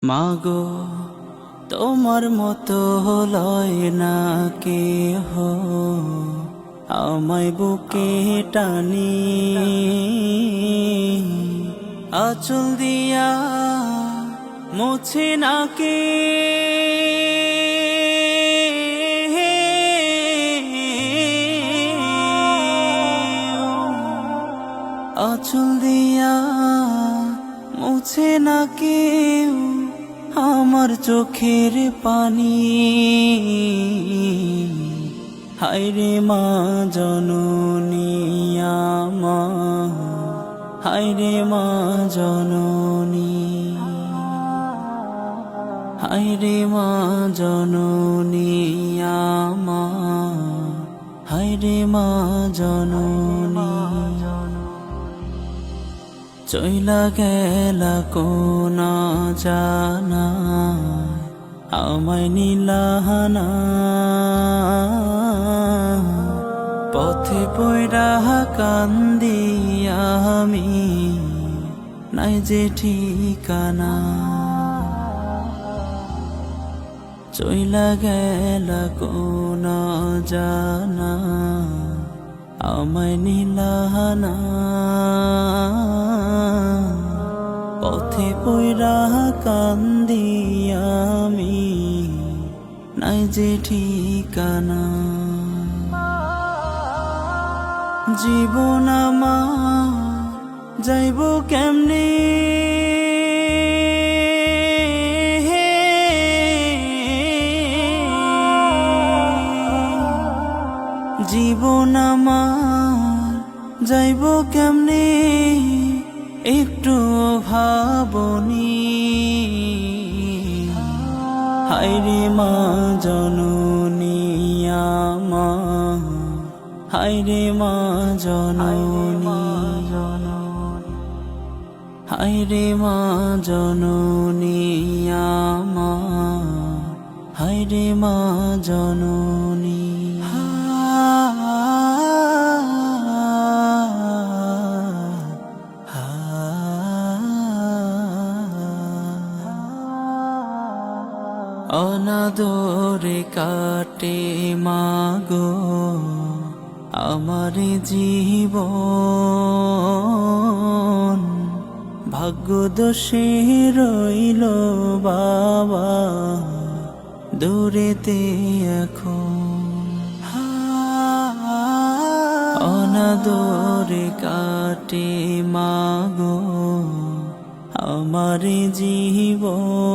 মাগো তোমার মতো লয় না কেহ আমায় বুকে টানি আঁচল দিয়া মুছে না কে আঁচল দিয়া মুছে না কেউ আমার চোখের পানি হায়রে মা জননী আমার হায়রে মা জননী হায়রে মা জননী আমার হায়রে মা জননী চইলা গেলা কোনা জানা আমায় নিলাহানা পথে পয়রা কান্দি আমি নাই যে ঠিকানা চইলা গেলা কোনা জানা আমায় নিলাহানা পথে পয়রা কান্দি আমি নাই যে ঠিকানা জীবন আমার যাইব কেমনে জীবন আমার যাইব কেমনে একটু ভাবনি হায়রে মা জননী আমার হায়রে মা জননী হায়রে মা জননী আমার হায়রে মা জননী অনাদরে কাটে মাগো আমার জীবন ভাগ্য দোষে রইল বাবা দূরেতে এখন অনাদরে কাটে মাগো আমার জীবন